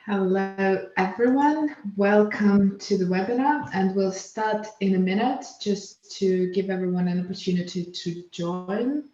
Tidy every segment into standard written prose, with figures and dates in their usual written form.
Hello, everyone. Welcome to the webinar, and we'll start in a minute just to give everyone an opportunity to join.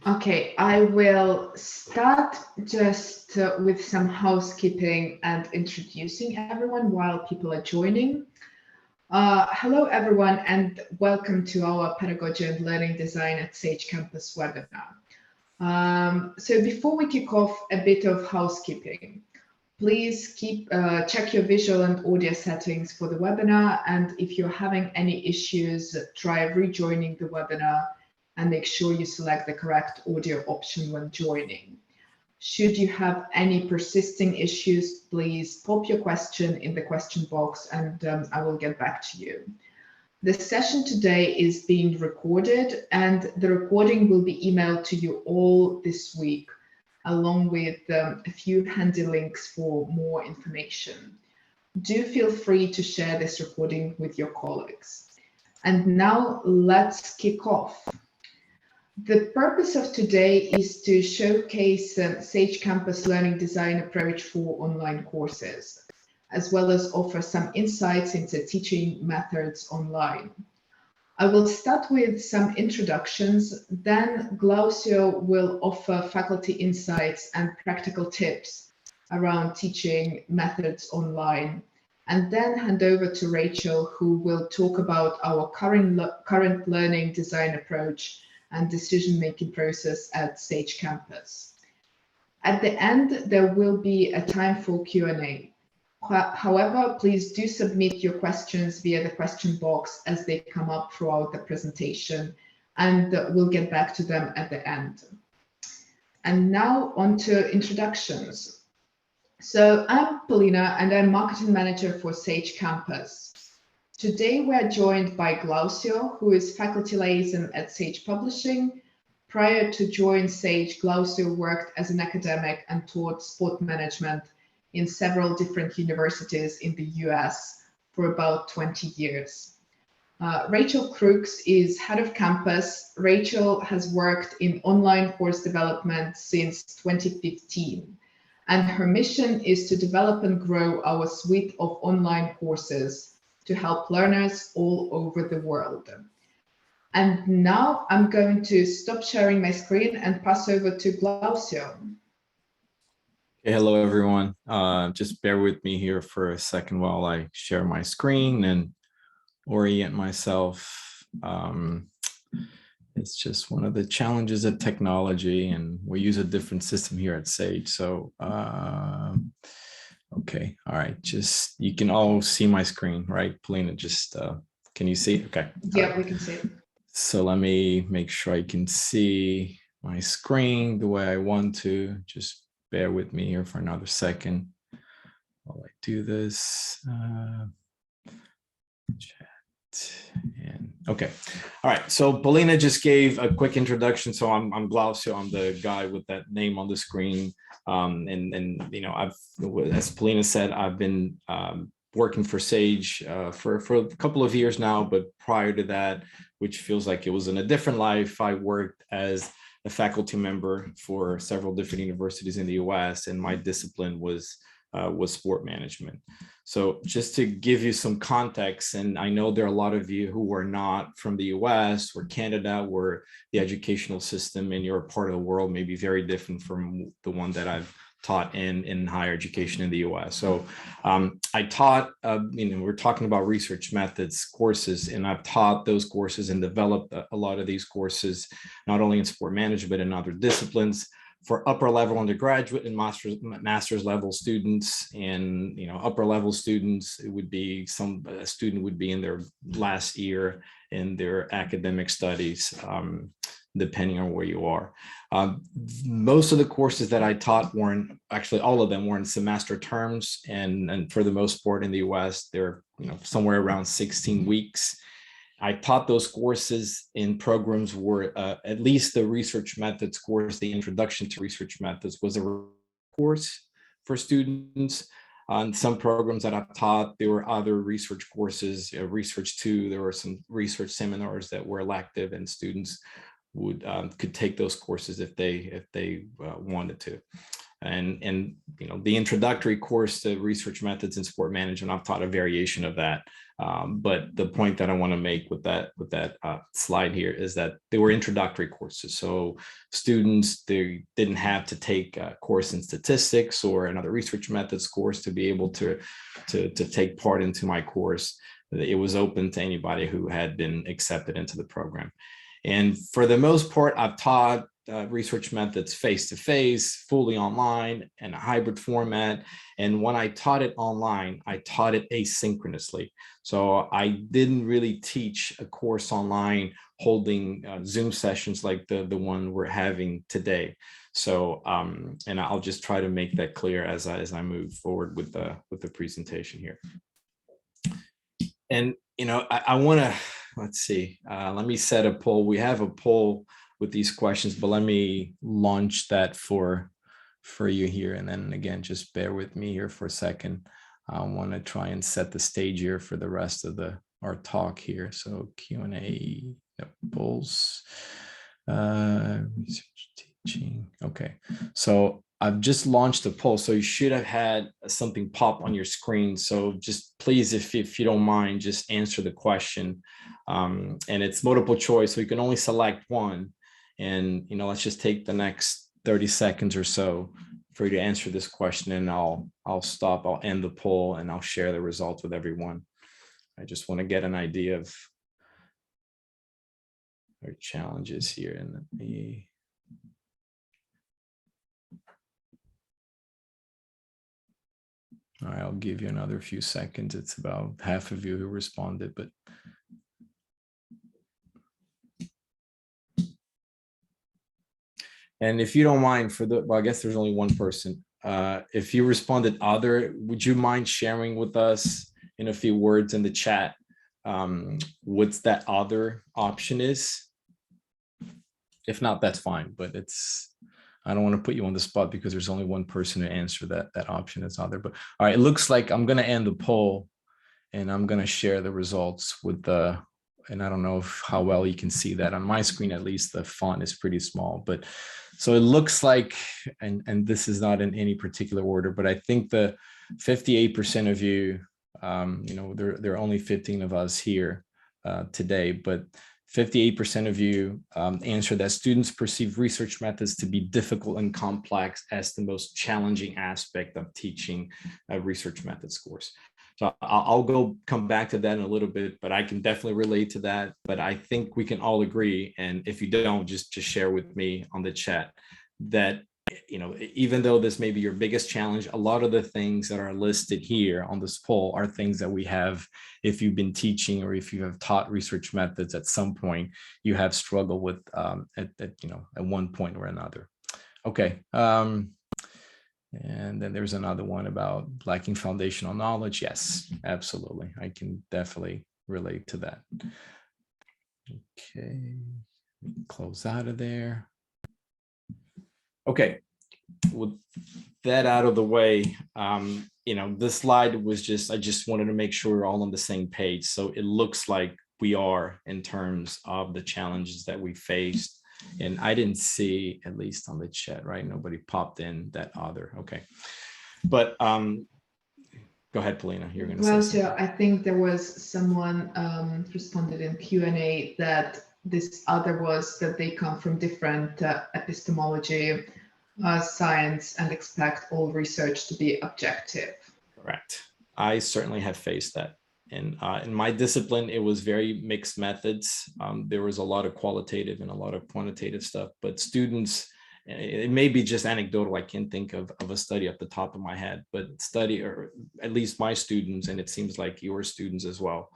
Okay, I will start just with some housekeeping and introducing everyone while people are joining. Hello, everyone, and welcome to our Pedagogy and Learning Design at Sage Campus webinar. So before we kick off, a bit of housekeeping. Please check your visual and audio settings for the webinar, and if you're having any issues, try rejoining the webinar and make sure you select the correct audio option when joining. Should you have any persisting issues, please pop your question in the question box and I will get back to you. The session today is being recorded and the recording will be emailed to you all this week, along with a few handy links for more information. Do feel free to share this recording with your colleagues. And now let's kick off. The purpose of today is to showcase Sage Campus learning design approach for online courses, as well as offer some insights into teaching methods online. I will start with some introductions, then Glaucio will offer faculty insights and practical tips around teaching methods online, and then hand over to Rachel, who will talk about our current learning design approach and decision-making process at Sage Campus. At the end, there will be a time for Q&A. However, please do submit your questions via the question box as they come up throughout the presentation, and we'll get back to them at the end. And now on to introductions. So I'm Polina, and I'm marketing manager for Sage Campus. Today, we're joined by Glaucio, who is faculty liaison at Sage Publishing. Prior to join Sage, Glaucio worked as an academic and taught sport management in several different universities in the US for about 20 years. Rachel Crookes is head of campus. Rachel has worked in online course development since 2015, and her mission is to develop and grow our suite of online courses to help learners all over the world. And now I'm going to stop sharing my screen and pass over to Glaucio. Okay, hello everyone. Just bear with me here for a second while I share my screen and orient myself. It's just one of the challenges of technology, and we use a different system here at Sage. So, okay, all right, just, you can all see my screen, right? Polina, just, can you see? Okay. Yeah, right. We can see it. So let me make sure I can see my screen the way I want to. Just bear with me here for another second while I do this. Chat and okay. All right. So Polina just gave a quick introduction. So I'm Glaucio. I'm the guy with that name on the screen. And you know, as Polina said, I've been working for Sage for a couple of years now. But prior to that, which feels like it was in a different life, I worked as a faculty member for several different universities in the US, and my discipline was sport management. So just to give you some context, and I know there are a lot of you who are not from the US or Canada, where the educational system in your part of the world may be very different from the one that I've taught in higher education in the US. So I taught, you know, we're talking about research methods courses, and I've taught those courses and developed a lot of these courses, not only in sport management, but in other disciplines, for upper level undergraduate and master's level students. And, you know, upper level students, it would be a student would be in their last year in their academic studies. depending on where you are. Most of the courses that I taught weren't, actually all of them were in semester terms, and for the most part in the US, they're somewhere around 16 weeks. I taught those courses in programs where at least the research methods course, the introduction to research methods, was a course for students. On some programs that I've taught, there were other research courses, research 2, there were some research seminars that were elective, and students could take those courses if they wanted to. And the introductory course to research methods in sport management, I've taught a variation of that. But the point that I want to make with that slide here is that they were introductory courses. So students, they didn't have to take a course in statistics or another research methods course to be able to take part into my course. It was open to anybody who had been accepted into the program. And for the most part, I've taught research methods face-to-face, fully online, in a hybrid format. And when I taught it online, I taught it asynchronously. So I didn't really teach a course online holding Zoom sessions like the one we're having today. So, and I'll just try to make that clear as I move forward with the presentation here. And, I want to, let's see, let me set a poll. We have a poll with these questions, but let me launch that for you here. And then again, just bear with me here for a second. I want to try and set the stage here for the rest of our talk here. So Q&A, polls, research teaching. Okay, so I've just launched a poll, so you should have had something pop on your screen. So just please, if you don't mind, just answer the question. And it's multiple choice, so you can only select one. And let's just take the next 30 seconds or so for you to answer this question, and I'll stop, I'll end the poll, and I'll share the results with everyone. I just want to get an idea of our challenges here. And let me, all right, I'll give you another few seconds. It's about half of you who responded, but and if you don't mind, well, I guess there's only one person. If you responded other, would you mind sharing with us in a few words in the chat what's that other option is? If not, that's fine, but I don't want to put you on the spot because there's only one person to answer that option is other. But all right, it looks like I'm going to end the poll, and I'm going to share the results with and I don't know how well you can see that on my screen. At least the font is pretty small, but so it looks like, and this is not in any particular order, but I think the 58% of you, there are only 15 of us here today, but 58% of you answered that students perceive research methods to be difficult and complex as the most challenging aspect of teaching a research methods course. So I'll come back to that in a little bit, but I can definitely relate to that. But I think we can all agree, and if you don't, just share with me on the chat that, even though this may be your biggest challenge, a lot of the things that are listed here on this poll are things that we have, if you've been teaching or if you have taught research methods at some point, you have struggled with at one point or another. Okay. And then there's another one about lacking foundational knowledge. Yes, absolutely. I can definitely relate to that. Okay, close out of there. Okay, with that out of the way, this slide was I just wanted to make sure we're all on the same page. So it looks like we are in terms of the challenges that we faced. And I didn't see, at least on the chat, right? Nobody popped in that other. Okay. But go ahead, Polina. You're going to say something. I think there was someone responded in Q&A that this other was that they come from different epistemology, science, and expect all research to be objective. Correct. I certainly have faced that. And in my discipline, it was very mixed methods. There was a lot of qualitative and a lot of quantitative stuff, but students, it may be just anecdotal. I can't think of a study off the top of my head, but or at least my students, and it seems like your students as well,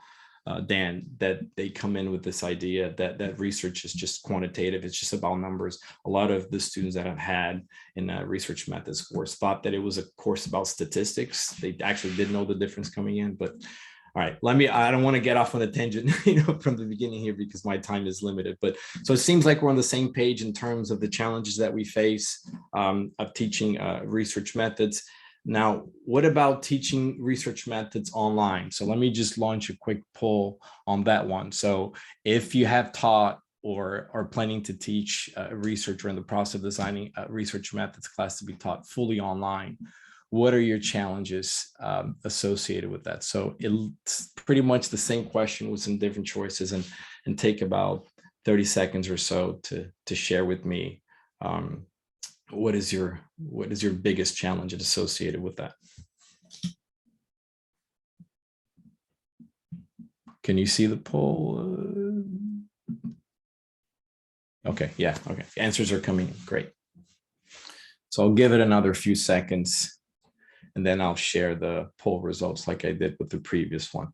Dan, that they come in with this idea that research is just quantitative. It's just about numbers. A lot of the students that I've had in a research methods course thought that it was a course about statistics. They actually didn't know the difference coming in. But all right, I don't want to get off on a tangent, from the beginning here because my time is limited. But so it seems like we're on the same page in terms of the challenges that we face of teaching research methods. Now, what about teaching research methods online? So let me just launch a quick poll on that one. So if you have taught or are planning to teach research or in the process of designing a research methods class to be taught fully online, what are your challenges associated with that? So it's pretty much the same question with some different choices, and take about 30 seconds or so to share with me what is your biggest challenge associated with that? Can you see the poll? Okay, yeah, okay. Answers are coming in, great. So I'll give it another few seconds and then I'll share the poll results like I did with the previous one.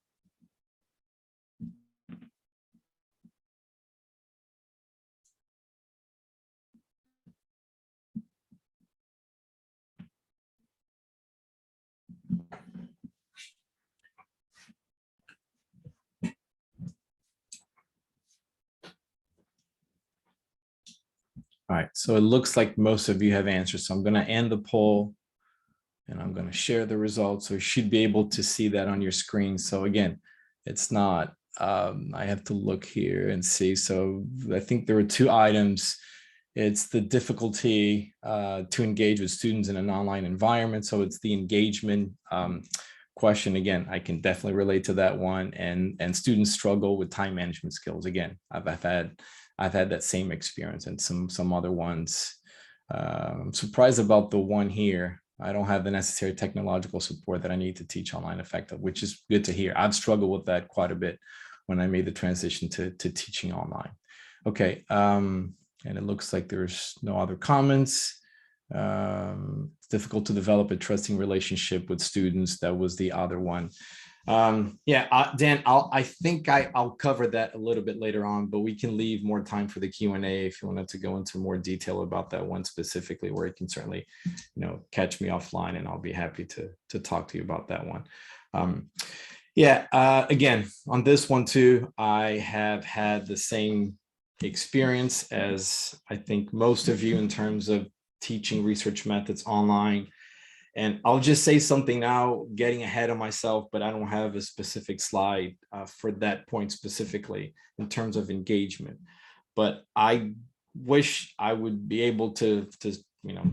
All right, so it looks like most of you have answered. So I'm going to end the poll and I'm going to share the results. So you should be able to see that on your screen. So again, it's not, I have to look here and see. So I think there were two items. It's the difficulty to engage with students in an online environment. So it's the engagement question. Again, I can definitely relate to that one. And students struggle with time management skills. Again, I've had that same experience, and some other ones. I'm surprised about the one here. I don't have the necessary technological support that I need to teach online effectively, which is good to hear. I've struggled with that quite a bit when I made the transition to teaching online. Okay, and it looks like there's no other comments. It's difficult to develop a trusting relationship with students. That was the other one. Yeah, Dan, I think I'll cover that a little bit later on, but we can leave more time for the Q&A if you wanted to go into more detail about that one specifically, where you can certainly, catch me offline and I'll be happy to talk to you about that one. Again, on this one too, I have had the same experience as I think most of you in terms of teaching research methods online. And I'll just say something now, getting ahead of myself, but I don't have a specific slide for that point specifically in terms of engagement. But I wish I would be able to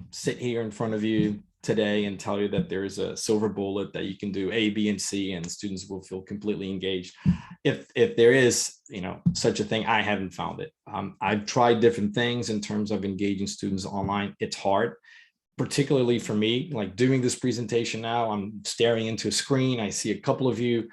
sit here in front of you today and tell you that there's a silver bullet that you can do A, B, and C, and students will feel completely engaged. If there is, such a thing, I haven't found it. I've tried different things in terms of engaging students online. It's hard. Particularly for me, like doing this presentation now, I'm staring into a screen. I see a couple of you.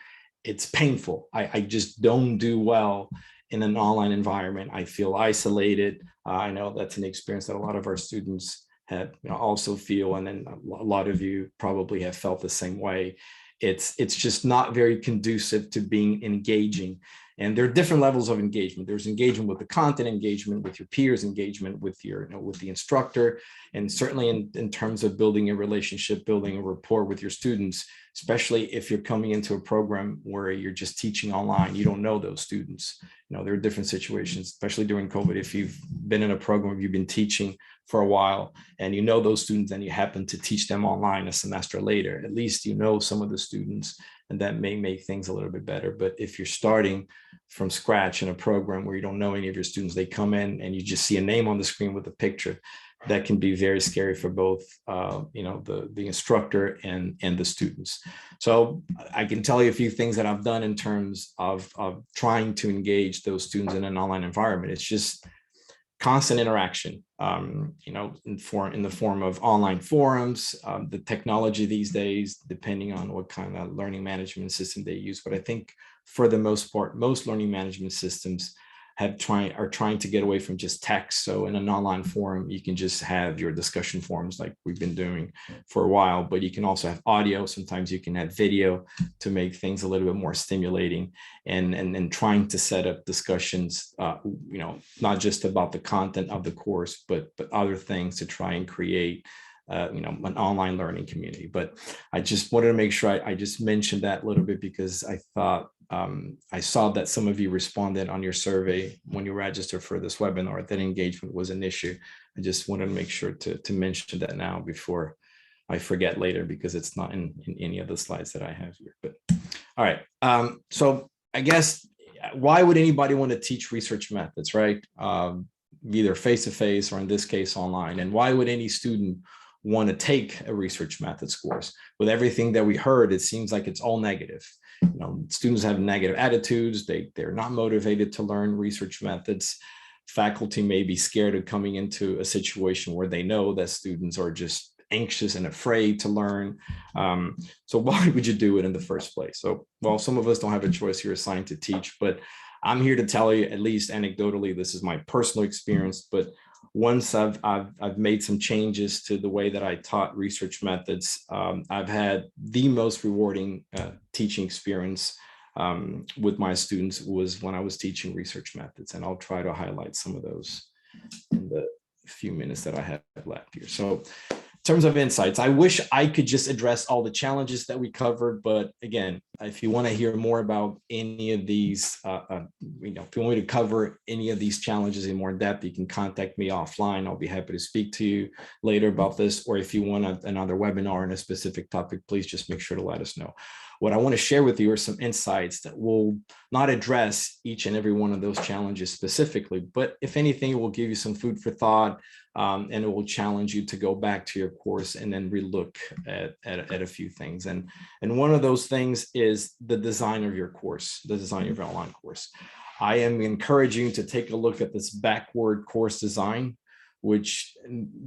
It's painful. I just don't do well in an online environment. I feel isolated. I know that's an experience that a lot of our students have also feel. And then a lot of you probably have felt the same way. It's just not very conducive to being engaging. And there are different levels of engagement. There's engagement with the content, engagement with your peers, engagement with with the instructor, and certainly in terms of building a relationship, building a rapport with your students, especially if you're coming into a program where you're just teaching online, you don't know those students. There are different situations, especially during COVID. If you've been in a program, you've been teaching for a while and you know those students and you happen to teach them online a semester later, at least some of the students, and that may make things a little bit better. But if you're starting from scratch in a program where you don't know any of your students, they come in and you just see a name on the screen with a picture, that can be very scary for both the instructor and the students. So I can tell you a few things that I've done in terms of trying to engage those students in an online environment. It's just constant interaction, in the form of online forums, the technology these days, depending on what kind of learning management system they use. But I think for the most part, most learning management systems are trying to get away from just text. So in an online forum, you can just have your discussion forums like we've been doing for a while, but you can also have audio. Sometimes you can have video to make things a little bit more stimulating, and trying to set up discussions, not just about the content of the course, but other things to try and create an online learning community. But I just wanted to make sure I just mentioned that a little bit, because I thought I saw that some of you responded on your survey when you registered for this webinar that engagement was an issue. I just wanted to make sure to mention that now before I forget later, because it's not in any of the slides that I have here. But all right, so I guess, why would anybody want to teach research methods, right? Either face-to-face or in this case online. And why would any student want to take a research methods course? With everything that we heard, it seems like it's all negative. Students have negative attitudes. They're not motivated to learn research methods. Faculty may be scared of coming into a situation where they know that students are just anxious and afraid to learn. So why would you do it in the first place? So, well, some of us don't have a choice. You're assigned to teach, but I'm here to tell you, at least anecdotally, this is my personal experience, but once I've made some changes to the way that I taught research methods, I've had the most rewarding teaching experience with my students was when I was teaching research methods. And I'll try to highlight some of those in the few minutes that I have left here. So in terms of insights, I wish I could just address all the challenges that we covered. But again, if you want to hear more about any of these, if you want me to cover any of these challenges in more depth, you can contact me offline. I'll be happy to speak to you later about this. Or if you want another webinar on a specific topic, please just make sure to let us know. What I want to share with you are some insights that will not address each and every one of those challenges specifically, but if anything, it will give you some food for thought, and it will challenge you to go back to your course and then relook at a few things. And one of those things is the design of your course, the design of your online course. I am encouraging you to take a look at this backward course design, which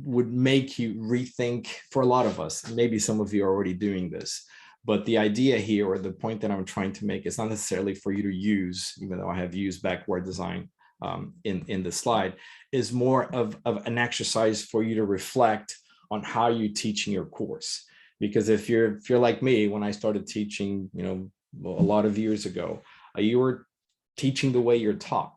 would make you rethink, for a lot of us, maybe some of you are already doing this. But the idea here, or the point that I'm trying to make, is not necessarily for you to use, even though I have used backward design in the slide, is more of an exercise for you to reflect on how you're teaching your course. Because if you're like me, when I started teaching, a lot of years ago, you were teaching the way you're taught.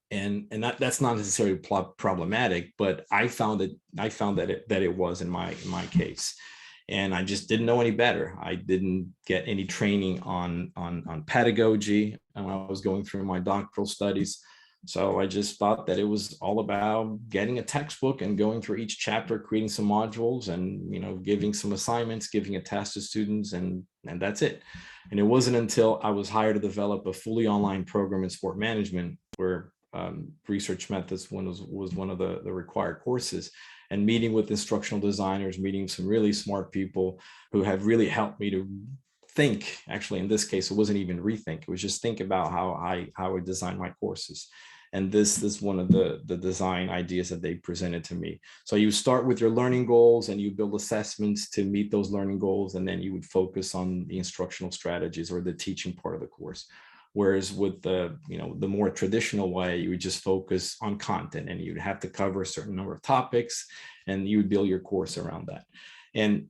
And that's not necessarily problematic, but I found that it was in my case. And I just didn't know any better. I didn't get any training on pedagogy when I was going through my doctoral studies. So I just thought that it was all about getting a textbook and going through each chapter, creating some modules, and giving some assignments, giving a task to students, and that's it. And it wasn't until I was hired to develop a fully online program in sport management, where research methods was one of the required courses, and meeting with instructional designers, meeting some really smart people who have really helped me to think. Actually, in this case, it wasn't even rethink. It was just think about how I design my courses. And this is one of the design ideas that they presented to me. So you start with your learning goals and you build assessments to meet those learning goals. And then you would focus on the instructional strategies or the teaching part of the course. Whereas with the more traditional way, you would just focus on content, and you'd have to cover a certain number of topics, and you would build your course around that. And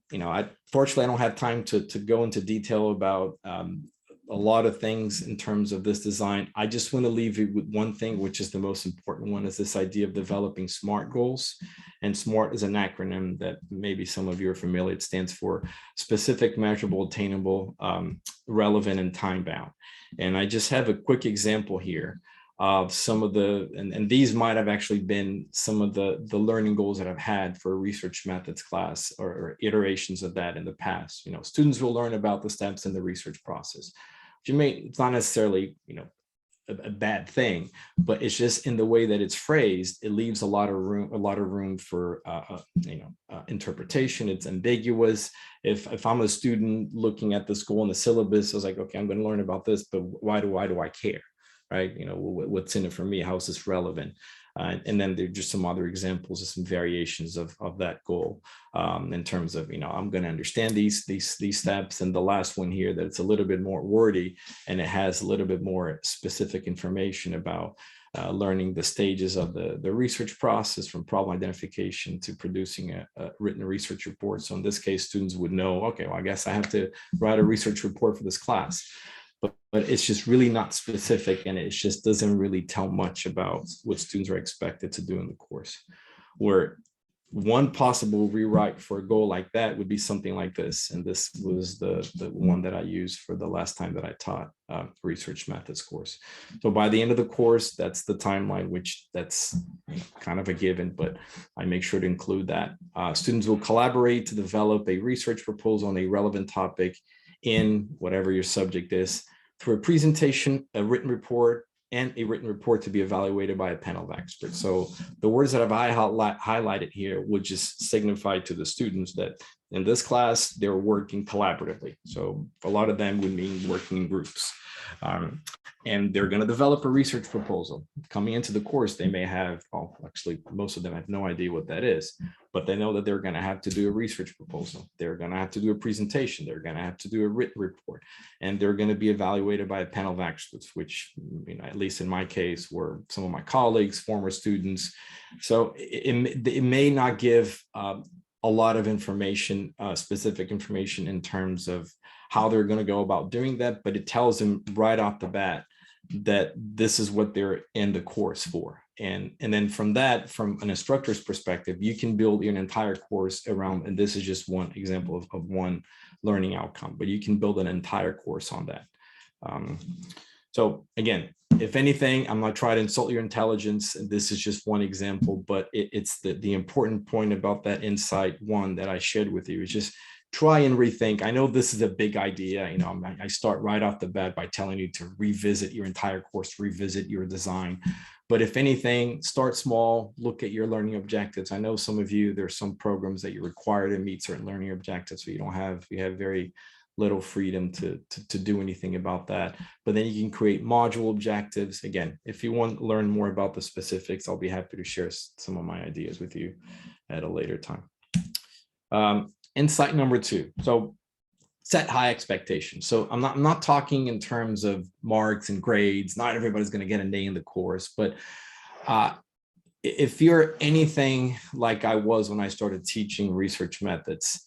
fortunately, I don't have time to go into detail about a lot of things in terms of this design. I just want to leave you with one thing, which is the most important one, is this idea of developing SMART goals. And SMART is an acronym that maybe some of you are familiar. It stands for specific, measurable, attainable, relevant, and time bound. And I just have a quick example here of some of and these might have actually been some of the learning goals that I've had for a research methods class, or iterations of that in the past. Students will learn about the steps in the research process. It's not necessarily, a bad thing, but it's just in the way that it's phrased, it leaves a lot of room for interpretation. It's ambiguous. If I'm a student looking at the school and the syllabus, I was like, okay, I'm going to learn about this, but why do I care? right? What's in it for me? How is this relevant? And then there are just some other examples of some variations of that goal, in terms of, I'm going to understand these steps. And the last one here, that it's a little bit more wordy, and it has a little bit more specific information about learning the stages of the research process, from problem identification to producing a written research report. So in this case, students would know, okay, well, I guess I have to write a research report for this class. But it's just really not specific, and it just doesn't really tell much about what students are expected to do in the course. Where one possible rewrite for a goal like that would be something like this. And this was the one that I used for the last time that I taught research methods course. So by the end of the course, that's the timeline, which that's kind of a given, but I make sure to include that. Students will collaborate to develop a research proposal on a relevant topic in whatever your subject is, through a presentation, a written report, and a written report to be evaluated by a panel of experts. So the words that I've highlighted here would just signify to the students that in this class, they're working collaboratively. So a lot of them would mean working in groups. And they're going to develop a research proposal. Coming into the course, they may have, well, actually, most of them have no idea what that is, but they know that they're going to have to do a research proposal. They're going to have to do a presentation. They're going to have to do a written report, and they're going to be evaluated by a panel of experts, which, at least in my case, were some of my colleagues, former students. So it may not give a lot of information, specific information in terms of how they're going to go about doing that, but it tells them right off the bat that this is what they're in the course for. And then from that, from an instructor's perspective, you can build an entire course around, and this is just one example of one learning outcome, but you can build an entire course on that. So again, if anything, I'm not trying to insult your intelligence. This is just one example, but it's the important point about that insight one that I shared with you is just try and rethink. I know this is a big idea. I start right off the bat by telling you to revisit your entire course, revisit your design. But if anything, start small, look at your learning objectives. I know some of you, there's some programs that you're required to meet certain learning objectives, so you have very little freedom to do anything about that. But then you can create module objectives. Again, if you want to learn more about the specifics, I'll be happy to share some of my ideas with you at a later time. Insight number 2. So set high expectations. So I'm not talking in terms of marks and grades. Not everybody's going to get an A in the course, but if you're anything like I was when I started teaching research methods,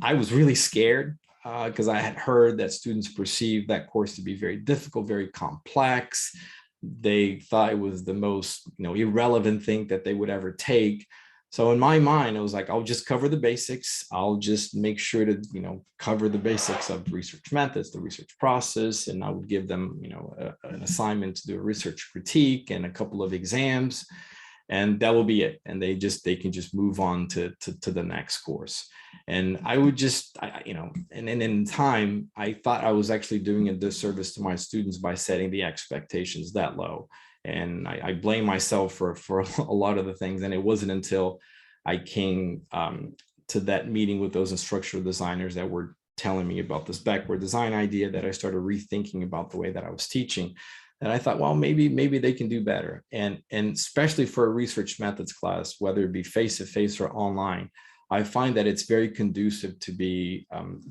I was really scared because I had heard that students perceived that course to be very difficult, very complex. They thought it was the most irrelevant thing that they would ever take. So in my mind, it was like, I'll just cover the basics. I'll just make sure to, cover the basics of research methods, the research process, and I would give them, an assignment to do a research critique and a couple of exams, and that will be it. And they can just move on to the next course. And I would just, and then in time, I thought I was actually doing a disservice to my students by setting the expectations that low. And I blame myself for a lot of the things. And it wasn't until I came to that meeting with those instructional designers that were telling me about this backward design idea that I started rethinking about the way that I was teaching. And I thought, well, maybe they can do better. And especially for a research methods class, whether it be face-to-face or online, I find that it's very conducive to be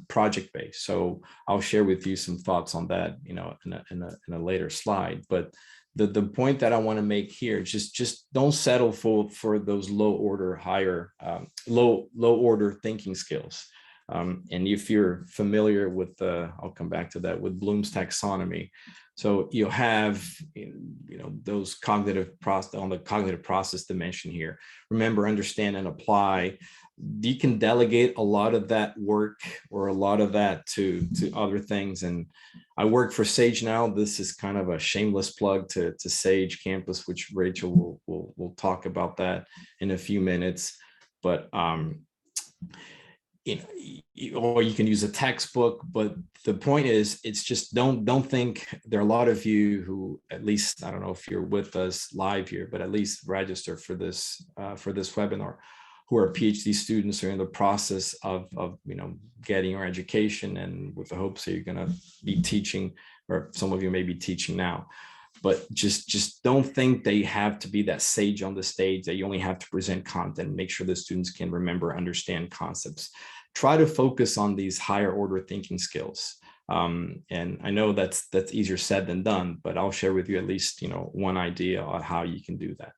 project-based. So I'll share with you some thoughts on that, in a later slide. But the point that I want to make here, just don't settle for those low order thinking skills. And if you're familiar with I'll come back to that, with Bloom's taxonomy. So you'll have, those cognitive process on the cognitive process dimension here. Remember, understand, and apply. You can delegate a lot of that work or a lot of that to other things. And I work for Sage now. This is kind of a shameless plug to Sage Campus, which Rachel will talk about that in a few minutes. But or you can use a textbook, but the point is, it's just don't think. There are a lot of you who, at least, I don't know if you're with us live here, but at least register for this webinar, who are PhD students or in the process of getting your education, and with the hopes that you're going to be teaching, or some of you may be teaching now. but just don't think they have to be that sage on the stage, that you only have to present content, make sure the students can remember, understand concepts. Try to focus on these higher order thinking skills. And I know that's easier said than done, but I'll share with you at least, one idea on how you can do that.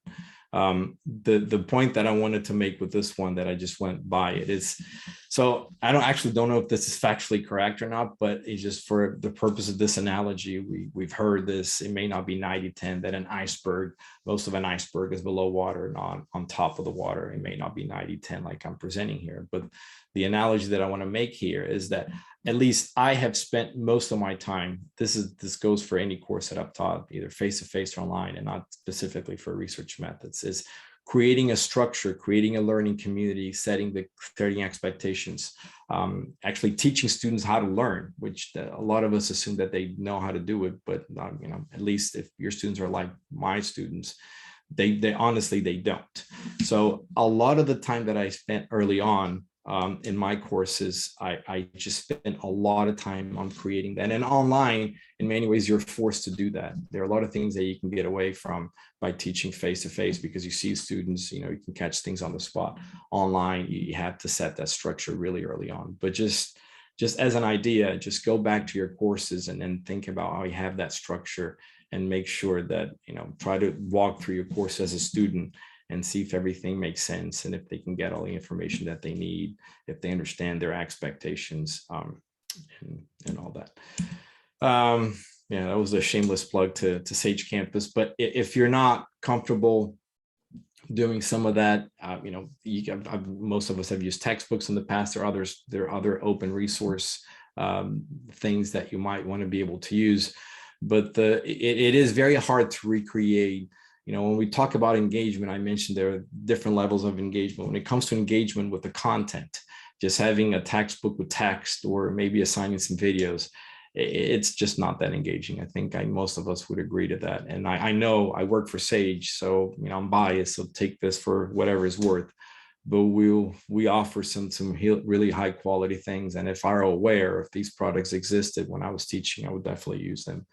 The point that I wanted to make with this one that I just went by it is, so I don't know if this is factually correct or not, but it's just for the purpose of this analogy, we've heard this, it may not be 90-10, that an iceberg, most of an iceberg is below water, not on top of the water. It may not be 90-10 like I'm presenting here, but the analogy that I want to make here is that at least I have spent most of my time, this goes for any course that I've taught, either face-to-face or online, and not specifically for research methods, is creating a structure, creating a learning community, setting expectations, actually teaching students how to learn, which a lot of us assume that they know how to do it, but at least if your students are like my students, they honestly, they don't. So a lot of the time that I spent early on in my courses, I just spent a lot of time on creating that. And online, in many ways, you're forced to do that. There are a lot of things that you can get away from by teaching face-to-face, because you see students, you can catch things on the spot. Online, you have to set that structure really early on. But just as an idea, just go back to your courses and then think about how you have that structure, and make sure that, try to walk through your course as a student and see if everything makes sense, and if they can get all the information that they need, if they understand their expectations, and all that. Yeah, that was a shameless plug to Sage Campus. But if you're not comfortable doing some of that, most of us have used textbooks in the past. There are other open resource things that you might want to be able to use. But it is very hard to recreate. When we talk about engagement, I mentioned there are different levels of engagement. When it comes to engagement with the content, just having a textbook with text or maybe assigning some videos, it's just not that engaging. I think most of us would agree to that. And I know I work for Sage, so I'm biased, so take this for whatever it's worth. But we offer some really high quality things. And if I were aware if these products existed when I was teaching, I would definitely use them.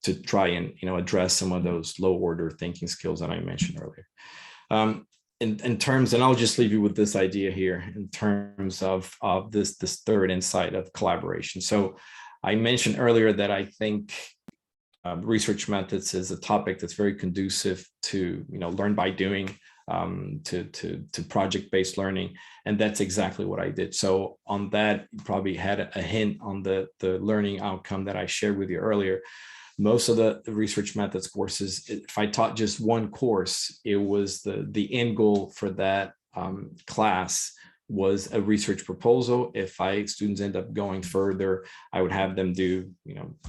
To try and address some of those low order thinking skills that I mentioned earlier. In terms, and I'll just leave you with this idea here in terms of this third insight of collaboration. So I mentioned earlier that I think research methods is a topic that's very conducive to learn by doing, to project-based learning, and that's exactly what I did. So on that, you probably had a hint on the learning outcome that I shared with you earlier. Most of the research methods courses, if I taught just one course, it was the end goal for that class was a research proposal. If students end up going further, I would have them do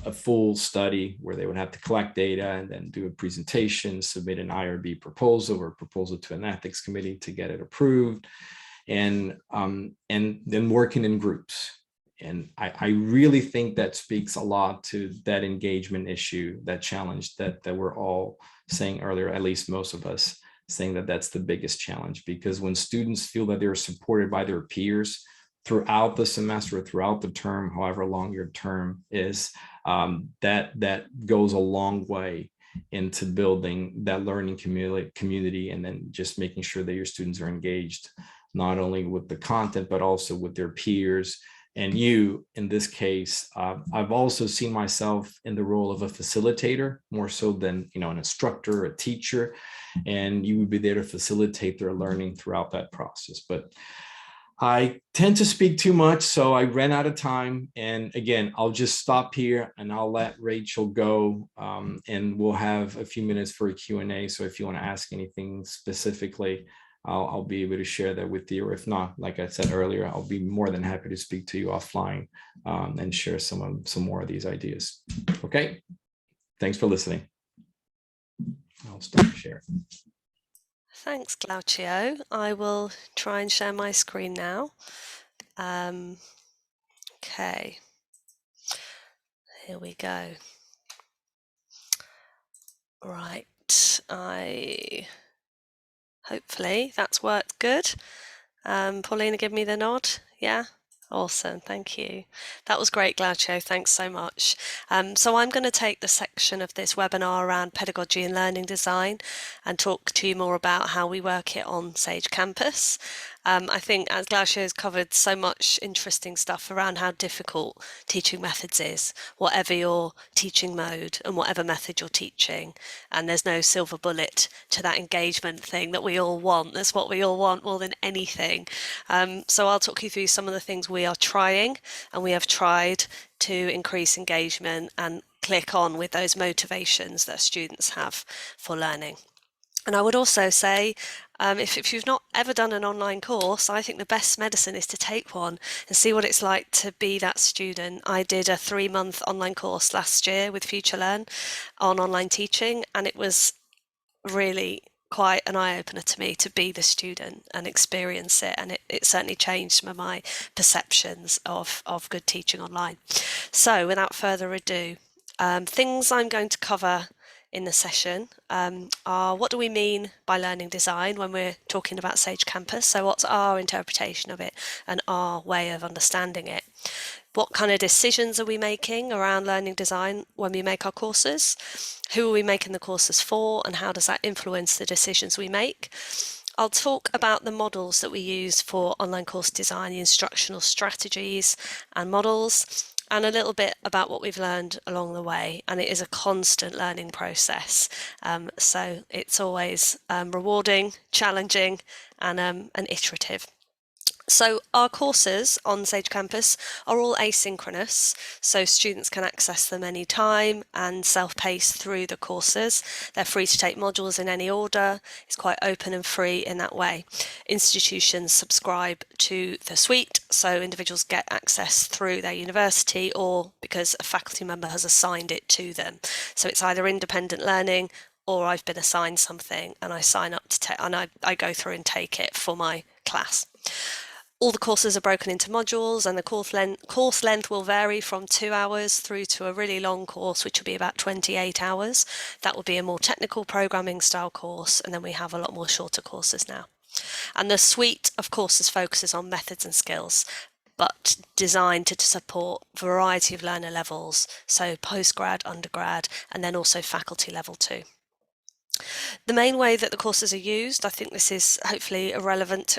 a full study where they would have to collect data and then do a presentation, submit an IRB proposal or proposal to an ethics committee to get it approved, and then working in groups. And I really think that speaks a lot to that engagement issue, that challenge that we're all saying earlier, at least most of us saying that that's the biggest challenge. Because when students feel that they're supported by their peers throughout the semester, throughout the term, however long your term is, that goes a long way into building that learning community, and then just making sure that your students are engaged, not only with the content, but also with their peers. And you, in this case, I've also seen myself in the role of a facilitator, more so than an instructor, a teacher, and you would be there to facilitate their learning throughout that process. But I tend to speak too much, so I ran out of time. And again, I'll just stop here and I'll let Rachel go, and we'll have a few minutes for a Q&A. So if you want to ask anything specifically, I'll be able to share that with you. Or if not, like I said earlier, I'll be more than happy to speak to you offline and share some more of these ideas. Okay, thanks for listening. I'll stop sharing. Thanks, Glaucio. I will try and share my screen now. Okay, here we go. Right, hopefully that's worked good. Paulina, give me the nod. Yeah, Awesome, thank you. That was great, Glaucio. Thanks so much. So I'm going to take the section of this webinar around pedagogy and learning design and talk to you more about how we work it on Sage Campus. I think as Glaucio has covered so much interesting stuff around how difficult teaching methods is, whatever your teaching mode and whatever method you're teaching. And there's no silver bullet to that engagement thing that we all want. That's what we all want more than anything. So I'll talk you through some of the things we are trying and we have tried to increase engagement and click on with those motivations that students have for learning. And I would also say, if you've not ever done an online course, I think the best medicine is to take one and see what it's like to be that student. I did a 3-month online course last year with FutureLearn on online teaching, and it was really quite an eye-opener to me to be the student and experience it, and it certainly changed some of my perceptions of good teaching online. So without further ado, things I'm going to cover in the session are what do we mean by learning design when we're talking about Sage Campus? So what's our interpretation of it and our way of understanding it? What kind of decisions are we making around learning design when we make our courses? Who are we making the courses for, and how does that influence the decisions we make? I'll talk about the models that we use for online course design, the instructional strategies and models, and a little bit about what we've learned along the way. And it is a constant learning process. So it's always rewarding, challenging, and iterative. So our courses on Sage Campus are all asynchronous, so students can access them anytime and self-pace through the courses. They're free to take modules in any order. It's quite open and free in that way. Institutions subscribe to the suite, so individuals get access through their university or because a faculty member has assigned it to them. So it's either independent learning or I've been assigned something and I sign up to and I go through and take it for my class. All the courses are broken into modules, and the course length will vary from 2 hours through to a really long course, which will be about 28 hours. That will be a more technical programming style course, and then we have a lot more shorter courses now. And the suite of courses focuses on methods and skills, but designed to support a variety of learner levels, so postgrad, undergrad, and then also faculty level too. The main way that the courses are used, I think this is hopefully relevant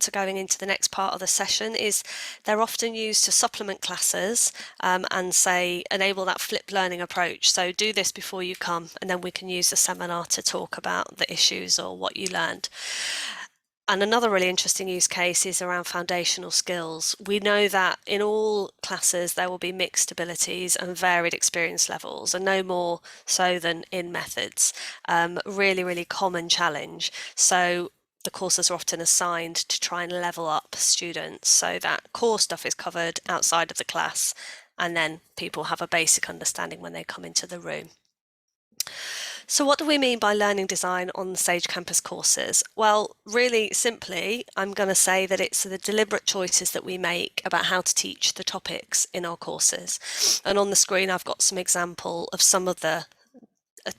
to going into the next part of the session, is they're often used to supplement classes and say enable that flipped learning approach. So do this before you come, and then we can use the seminar to talk about the issues or what you learned. And another really interesting use case is around foundational skills. We know that in all classes there will be mixed abilities and varied experience levels, and no more so than in methods. Really, really common challenge. So the courses are often assigned to try and level up students so that core stuff is covered outside of the class, and then people have a basic understanding when they come into the room. So what do we mean by learning design on Sage Campus courses? Well, really simply, I'm going to say that it's the deliberate choices that we make about how to teach the topics in our courses. And on the screen, I've got some example of some of a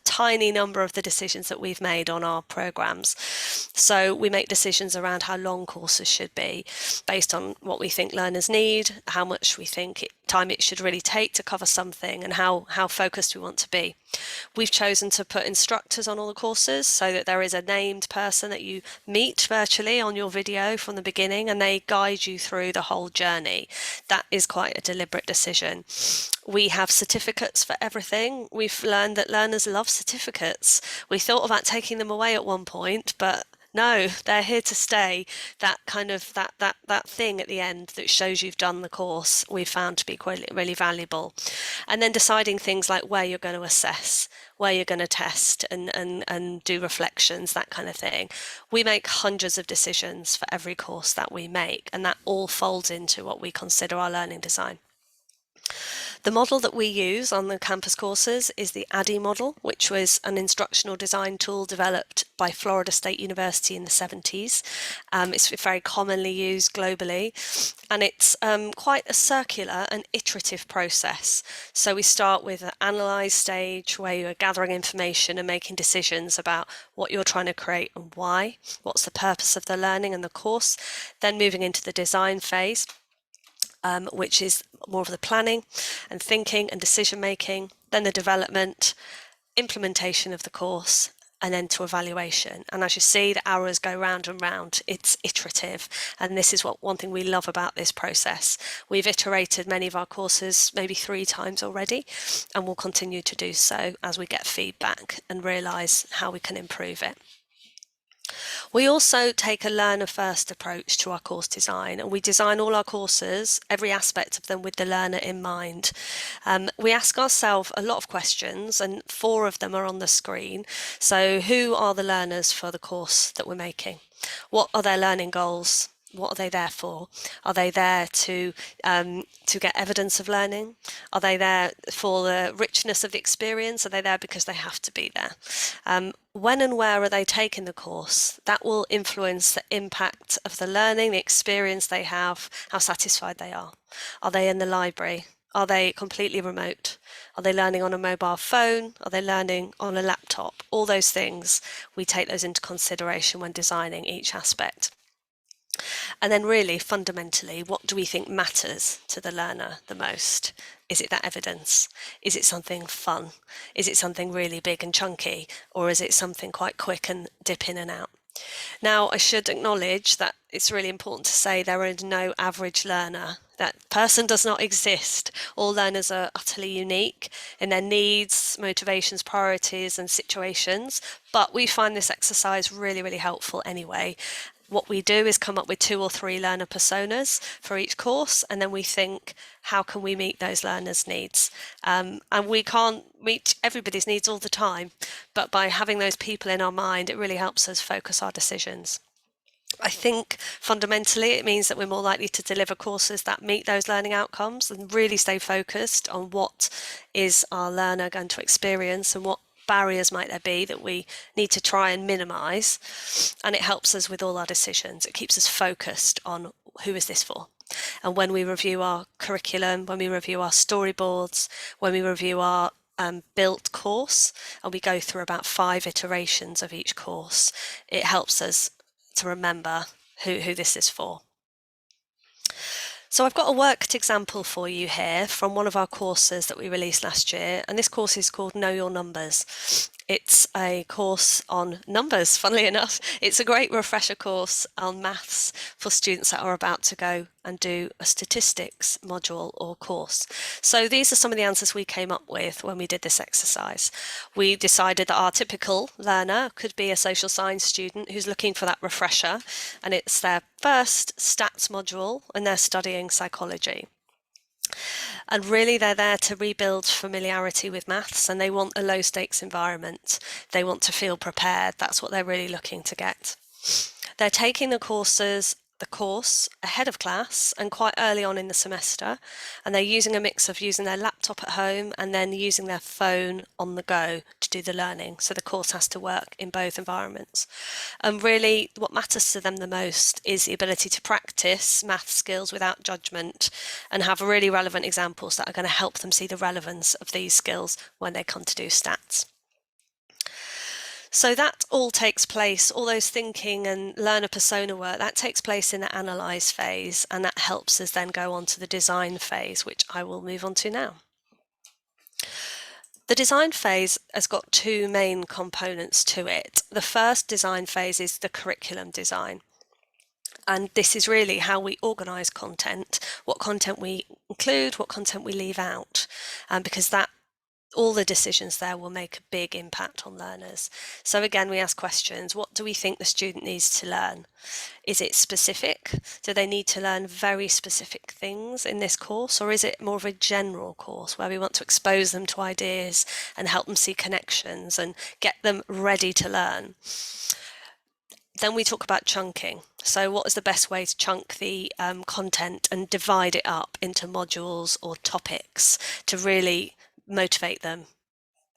tiny number of the decisions that we've made on our programs. So we make decisions around how long courses should be based on what we think learners need, how much we think time it should really take to cover something, and how focused we want to be. We've chosen to put instructors on all the courses so that there is a named person that you meet virtually on your video from the beginning, and they guide you through the whole journey. That is quite a deliberate decision. We have certificates for everything. We've learned that learners love certificates. We thought about taking them away at one point, but no, they're here to stay. That kind of that thing at the end that shows you've done the course, we found to be quite really valuable. And then deciding things like where you're going to assess, where you're going to test and do reflections, that kind of thing. We make hundreds of decisions for every course that we make, and that all folds into what we consider our learning design. The model that we use on the campus courses is the ADDIE model, which was an instructional design tool developed by Florida State University in the 70s. It's very commonly used globally, and it's quite a circular and iterative process. So we start with an analyze stage where you're gathering information and making decisions about what you're trying to create and why, what's the purpose of the learning and the course, then moving into the design phase. which is more of the planning and thinking and decision making, then the development, implementation of the course, and then to evaluation. And as you see, the arrows go round and round. It's iterative, and this is one thing we love about this process. We've iterated many of our courses maybe 3 times already, and we'll continue to do so as we get feedback and realise how we can improve it. We also take a learner-first approach to our course design, and we design all our courses, every aspect of them, with the learner in mind. We ask ourselves a lot of questions, and 4 of them are on the screen. So who are the learners for the course that we're making? What are their learning goals? What are they there for? Are they there to get evidence of learning? Are they there for the richness of the experience? Are they there because they have to be there? When and where are they taking the course? That will influence the impact of the learning, the experience they have, how satisfied they are. Are they in the library? Are they completely remote? Are they learning on a mobile phone? Are they learning on a laptop? All those things, we take those into consideration when designing each aspect. And then really, fundamentally, what do we think matters to the learner the most? Is it that evidence? Is it something fun? Is it something really big and chunky? Or is it something quite quick and dip in and out? Now, I should acknowledge that it's really important to say there is no average learner. That person does not exist. All learners are utterly unique in their needs, motivations, priorities, and situations. But we find this exercise really, really helpful anyway. What we do is come up with 2 or 3 learner personas for each course, and then we think, how can we meet those learners' needs? And we can't meet everybody's needs all the time, but by having those people in our mind, it really helps us focus our decisions. I think fundamentally it means that we're more likely to deliver courses that meet those learning outcomes and really stay focused on what is our learner going to experience and what barriers might there be that we need to try and minimise, and it helps us with all our decisions. It keeps us focused on who is this for. And when we review our curriculum, when we review our storyboards, when we review our built course, and we go through about 5 iterations of each course, it helps us to remember who this is for. So I've got a worked example for you here from one of our courses that we released last year, and this course is called Know Your Numbers. It's a course on numbers, funnily enough. It's a great refresher course on maths for students that are about to go and do a statistics module or course. So these are some of the answers we came up with when we did this exercise. We decided that our typical learner could be a social science student who's looking for that refresher, and it's their first stats module and they're studying psychology. And really they're there to rebuild familiarity with maths, and they want a low stakes environment. They want to feel prepared. That's what they're really looking to get. They're taking the course ahead of class and quite early on in the semester, and they're using a mix of using their laptop at home and then using their phone on the go to do the learning. So the course has to work in both environments. And really what matters to them the most is the ability to practice math skills without judgment and have really relevant examples that are going to help them see the relevance of these skills when they come to do stats. So that all takes place, all those thinking and learner persona work, that takes place in the analyse phase, and that helps us then go on to the design phase, which I will move on to now. The design phase has got 2 main components to it. The first design phase is the curriculum design. And this is really how we organise content, what content we include, what content we leave out, because all the decisions there will make a big impact on learners. So again, we ask questions. What do we think the student needs to learn? Is it specific? Do they need to learn very specific things in this course? Or is it more of a general course where we want to expose them to ideas and help them see connections and get them ready to learn? Then we talk about chunking. So what is the best way to chunk the content and divide it up into modules or topics to really motivate them?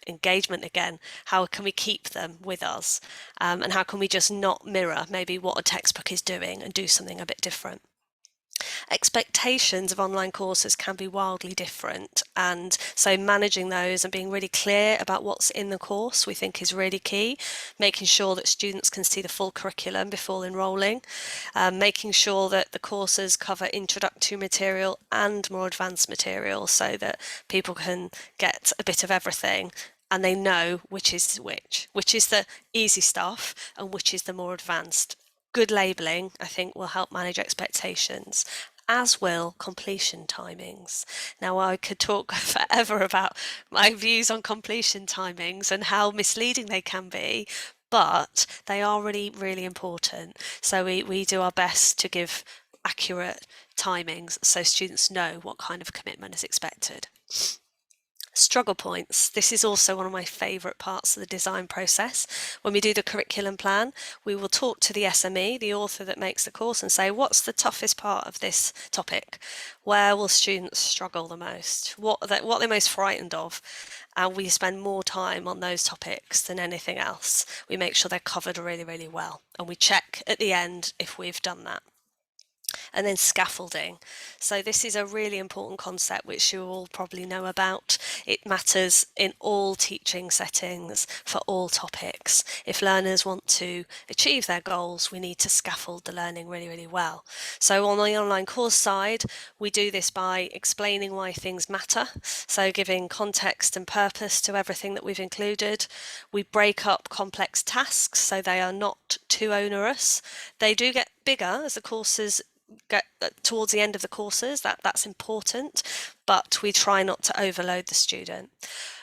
Engagement again, how can we keep them with us, and how can we just not mirror maybe what a textbook is doing and do something a bit different? Expectations of online courses can be wildly different, and so managing those and being really clear about what's in the course we think is really key, making sure that students can see the full curriculum before enrolling, making sure that the courses cover introductory material and more advanced material so that people can get a bit of everything and they know which is the easy stuff and which is the more advanced. Good labelling, I think, will help manage expectations, as will completion timings. Now, I could talk forever about my views on completion timings and how misleading they can be, but they are really, really important. So we do our best to give accurate timings so students know what kind of commitment is expected. Struggle points. This is also one of my favourite parts of the design process. When we do the curriculum plan, we will talk to the SME, the author that makes the course, and say, what's the toughest part of this topic? Where will students struggle the most? What they're most frightened of? And we spend more time on those topics than anything else. We make sure they're covered really, really well. And we check at the end if we've done that. And then scaffolding. So this is a really important concept which you all probably know about. It matters in all teaching settings for all topics. If learners want to achieve their goals, we need to scaffold the learning really, really well. So on the online course side, we do this by explaining why things matter. So giving context and purpose to everything that we've included. We break up complex tasks so they are not too onerous. They do get bigger as the courses get towards the end of the courses, that's important, but we try not to overload the student.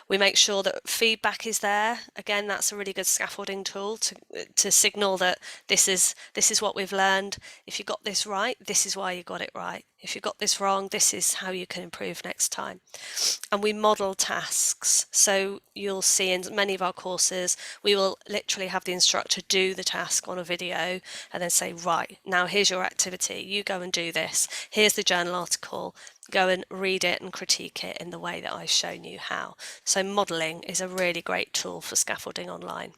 We make sure that feedback is there. Again, that's a really good scaffolding tool to signal that this is what we've learned. If you got this right, this is why you got it right. If you got this wrong, this is how you can improve next time. And we model tasks. So you'll see in many of our courses, we will literally have the instructor do the task on a video and then say, right, now here's your activity. You go and do this. Here's the journal article. Go and read it and critique it in the way that I've shown you how. So modelling is a really great tool for scaffolding online.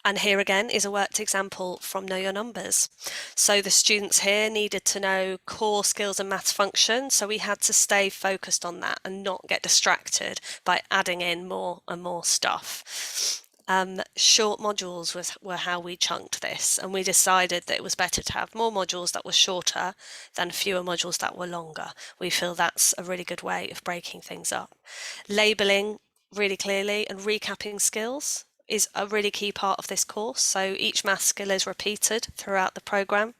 And here again is a worked example from Know Your Numbers. So the students here needed to know core skills and maths function, so we had to stay focused on that and not get distracted by adding in more and more stuff. Short modules were how we chunked this, and we decided that it was better to have more modules that were shorter than fewer modules that were longer. We feel that's a really good way of breaking things up. Labelling really clearly and recapping skills is a really key part of this course. So each math skill is repeated throughout the programme.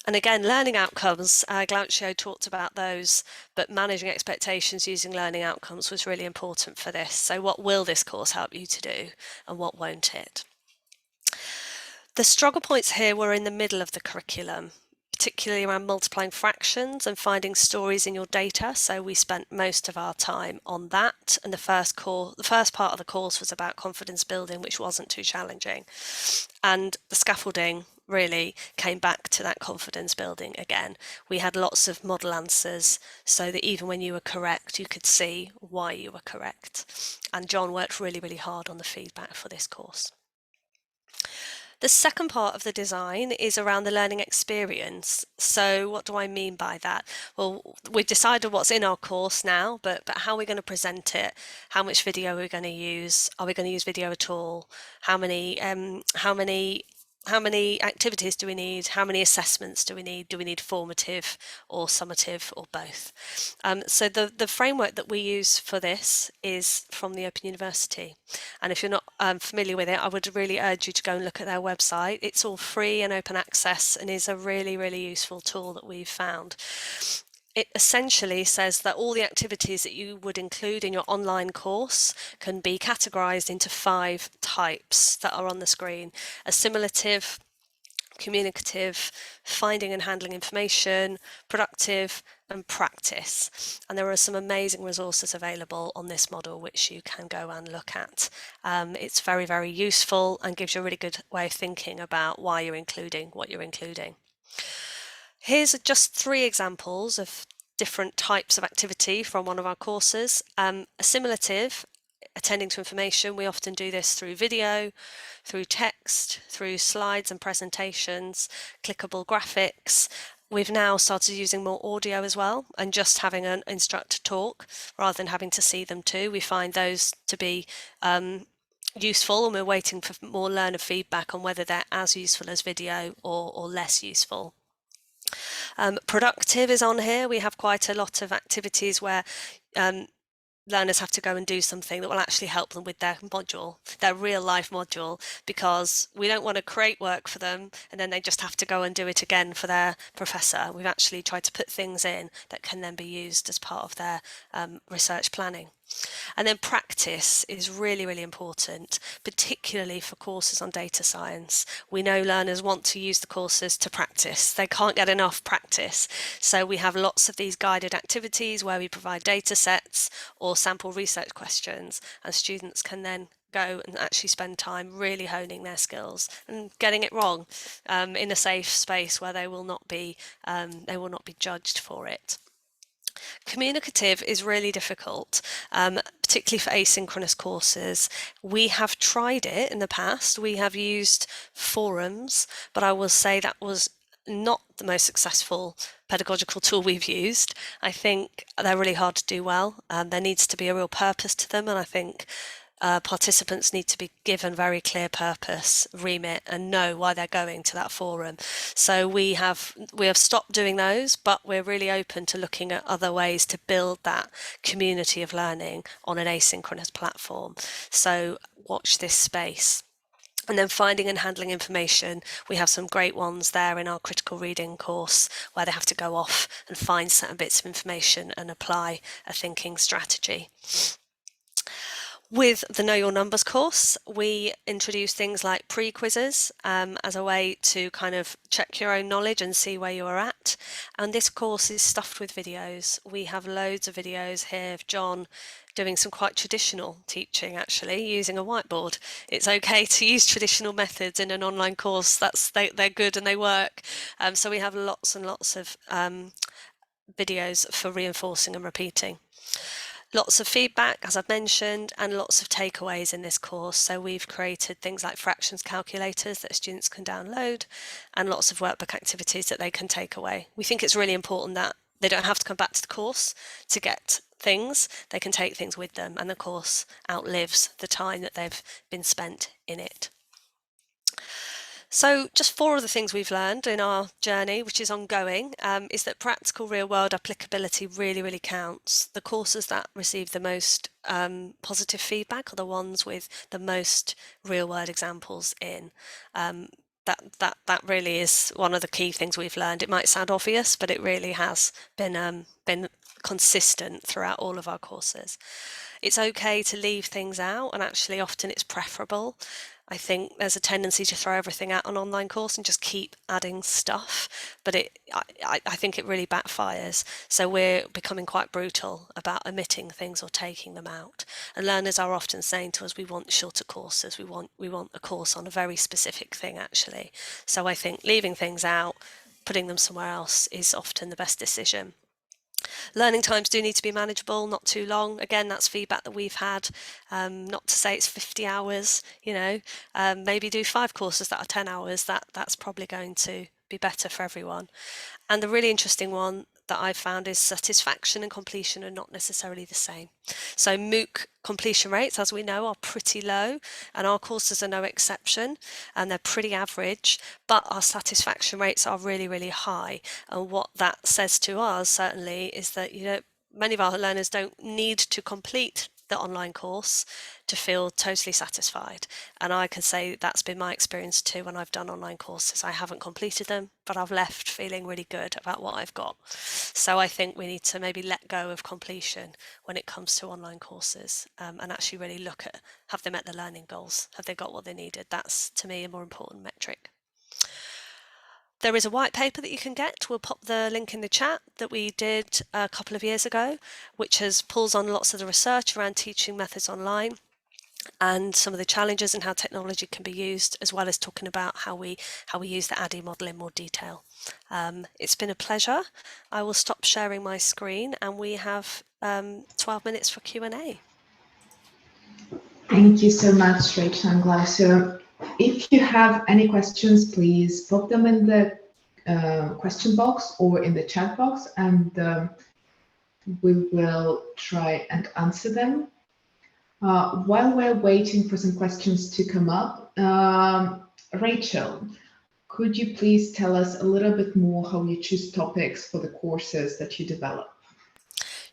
And again, learning outcomes, Glaucio talked about those, but managing expectations using learning outcomes was really important for this. So what will this course help you to do and what won't it? The struggle points here were in the middle of the curriculum, particularly around multiplying fractions and finding stories in your data. So we spent most of our time on that. And the first part of the course was about confidence building, which wasn't too challenging. And the scaffolding really came back to that confidence building again. We had lots of model answers so that even when you were correct, you could see why you were correct. And John worked really, really hard on the feedback for this course. The second part of the design is around the learning experience. So what do I mean by that? Well, we've decided what's in our course now, but how are we going to present it? How much video are we going to use? Are we going to use video at all? How many activities do we need? How many assessments do we need? Do we need formative or summative or both? So the framework that we use for this is from the Open University. And if you're not familiar with it, I would really urge you to go and look at their website. It's all free and open access and is a really, really useful tool that we've found. It essentially says that all the activities that you would include in your online course can be categorized into 5 types that are on the screen: assimilative, communicative, finding and handling information, productive, and practice. And there are some amazing resources available on this model which you can go and look at. It's very, very useful and gives you a really good way of thinking about why you're including what you're including. Here's just 3 examples of different types of activity from one of our courses. Assimilative, attending to information, we often do this through video, through text, through slides and presentations, clickable graphics. We've now started using more audio as well, and just having an instructor talk rather than having to see them too. We find those to be useful, and we're waiting for more learner feedback on whether they're as useful as video or less useful. Productive is on here. We have quite a lot of activities where learners have to go and do something that will actually help them with their module, their real life module, because we don't want to create work for them and then they just have to go and do it again for their professor. We've actually tried to put things in that can then be used as part of their research planning. And then practice is really, really important, particularly for courses on data science. We know learners want to use the courses to practice. They can't get enough practice. So we have lots of these guided activities where we provide data sets or sample research questions, and students can then go and actually spend time really honing their skills and getting it wrong in a safe space where they will not be judged for it. Communicative is really difficult, particularly for asynchronous courses. We have tried it in the past. We have used forums, but I will say that was not the most successful pedagogical tool we've used. I think they're really hard to do well. There needs to be a real purpose to them, and I think participants need to be given very clear purpose, remit, and know why they're going to that forum. So we have stopped doing those, but we're really open to looking at other ways to build that community of learning on an asynchronous platform. So watch this space. And then finding and handling information, we have some great ones there in our critical reading course where they have to go off and find certain bits of information and apply a thinking strategy. With the Know Your Numbers course, we introduce things like pre-quizzes as a way to kind of check your own knowledge and see where you are at. And this course is stuffed with videos. We have loads of videos here of John doing some quite traditional teaching, actually, using a whiteboard. It's okay to use traditional methods in an online course. They're good and they work. So we have lots and lots of videos for reinforcing and repeating. Lots of feedback, as I've mentioned, and lots of takeaways in this course. So we've created things like fractions calculators that students can download and lots of workbook activities that they can take away. We think it's really important that they don't have to come back to the course to get things. They can take things with them, and the course outlives the time that they've been spent in it. So just 4 of the things we've learned in our journey, which is ongoing, is that practical real-world applicability really, really counts. The courses that receive the most positive feedback are the ones with the most real-world examples in. That really is one of the key things we've learned. It might sound obvious, but it really has been consistent throughout all of our courses. It's okay to leave things out, and actually often it's preferable. I think there's a tendency to throw everything out on an online course and just keep adding stuff, but I think it really backfires. So we're becoming quite brutal about omitting things or taking them out. And learners are often saying to us, we want shorter courses, we want a course on a very specific thing, actually. So I think leaving things out, putting them somewhere else is often the best decision. Learning times do need to be manageable, not too long. Again, that's feedback that we've had. Not to say it's 50 hours, maybe do 5 courses that are 10 hours. That's probably going to be better for everyone. And the really interesting one that I've found is satisfaction and completion are not necessarily the same. So MOOC completion rates, as we know, are pretty low, and our courses are no exception, and they're pretty average, but our satisfaction rates are really, really high. And what that says to us, certainly, is that many of our learners don't need to complete the online course to feel totally satisfied. And I can say that's been my experience too when I've done online courses. I haven't completed them, but I've left feeling really good about what I've got. So I think we need to maybe let go of completion when it comes to online courses, and actually really look at, have they met the learning goals? Have they got what they needed? That's, to me, a more important metric. There is a white paper that you can get. We'll pop the link in the chat that we did a couple of years ago, which pulls on lots of the research around teaching methods online and some of the challenges and how technology can be used, as well as talking about how we use the ADDIE model in more detail. It's been a pleasure. I will stop sharing my screen, and we have 12 minutes for Q&A. Thank you so much, Rachel and Glaucio. If you have any questions, please pop them in the question box or in the chat box, and we will try and answer them. While we're waiting for some questions to come up, Rachel, could you please tell us a little bit more how you choose topics for the courses that you develop?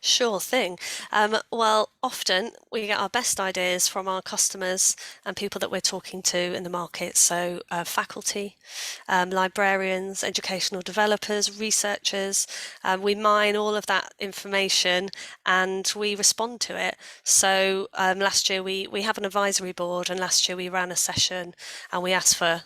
Sure thing. Well, often we get our best ideas from our customers and people that we're talking to in the market. So faculty, librarians, educational developers, researchers. We mine all of that information and we respond to it. So last year we have an advisory board, and last year we ran a session and we asked for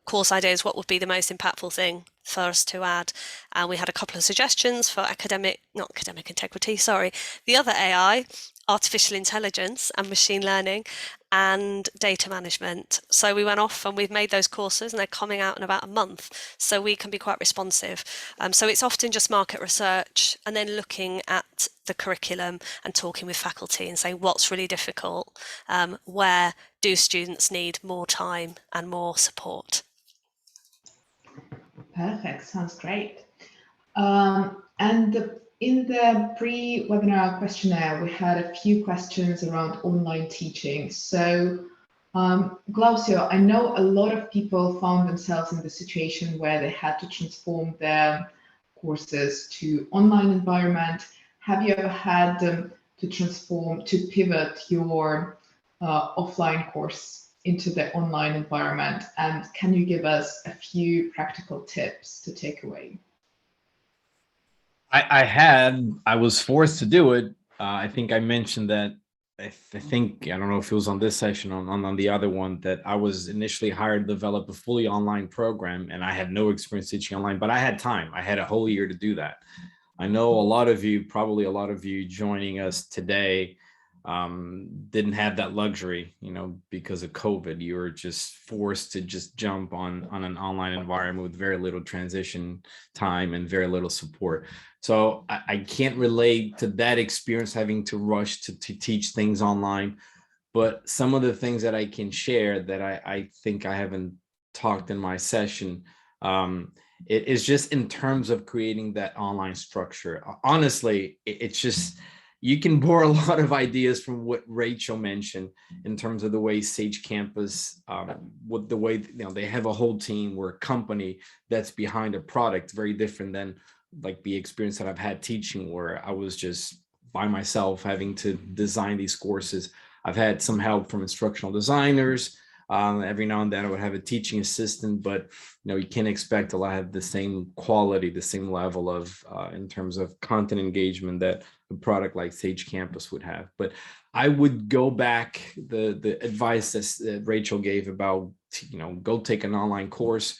course ideas. What would be the most impactful thing for us to add? And we had a couple of suggestions for not academic integrity, sorry, the other AI, artificial intelligence and machine learning, and data management. So we went off and we've made those courses, and they're coming out in about a month, so we can be quite responsive. So it's often just market research and then looking at the curriculum and talking with faculty and saying what's really difficult, where do students need more time and more support. Perfect, sounds great. And in the pre-webinar questionnaire, we had a few questions around online teaching. So, Glaucio, I know a lot of people found themselves in the situation where they had to transform their courses to online environment. Have you ever had to pivot your offline course into the online environment? And can you give us a few practical tips to take away? I was forced to do it. I think I mentioned that. I don't know if it was on this session on the other one, that I was initially hired to develop a fully online program, and I had no experience teaching online, but I had time. I had a whole year to do that. I know probably a lot of you joining us today didn't have that luxury, because of COVID. You were just forced to just jump on an online environment with very little transition time and very little support. So I can't relate to that experience, having to rush to teach things online. But some of the things that I can share that I think I haven't talked in my session, it is just in terms of creating that online structure. Honestly, it's just, you can borrow a lot of ideas from what Rachel mentioned in terms of the way Sage Campus, with the way they have a whole team or a company that's behind a product, very different than like the experience that I've had teaching, where I was just by myself having to design these courses. I've had some help from instructional designers. Every now and then I would have a teaching assistant, but you can't expect a lot of the same quality, the same level of in terms of content engagement that a product like Sage Campus would have. But I would go back, the advice that Rachel gave about, go take an online course,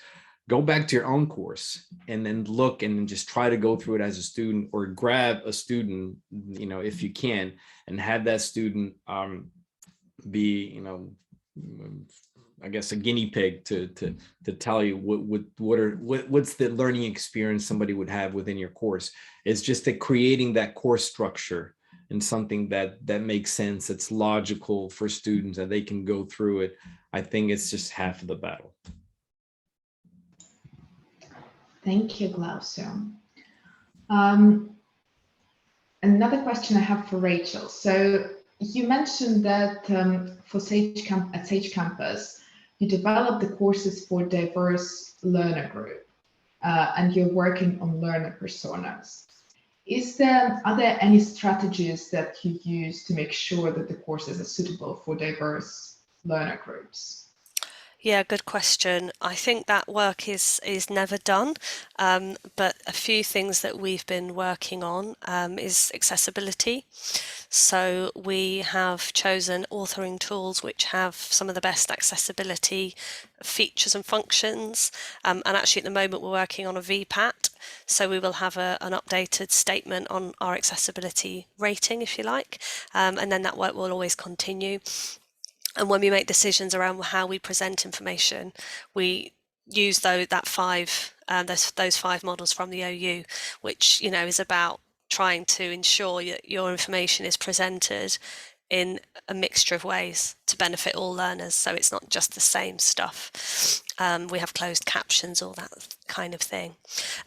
go back to your own course and then look and just try to go through it as a student, or grab a student, if you can, and have that student be, I guess, a guinea pig to tell you what's the learning experience somebody would have within your course. It's just that creating that course structure and something that makes sense, it's logical for students, and they can go through it. I think it's just half of the battle. Thank you, Glaucio. Another question I have for Rachel. So you mentioned that for at Sage Campus, you develop the courses for diverse learner group, and you're working on learner personas. Are there any strategies that you use to make sure that the courses are suitable for diverse learner groups? Yeah, good question. I think that work is never done, but a few things that we've been working on is accessibility. So we have chosen authoring tools which have some of the best accessibility features and functions. And actually at the moment we're working on a VPAT, so we will have an updated statement on our accessibility rating, if you like, and then that work will always continue. And when we make decisions around how we present information, we use those 5 models from the OU, which is about trying to ensure your information is presented in a mixture of ways to benefit all learners. So it's not just the same stuff. We have closed captions, all that kind of thing.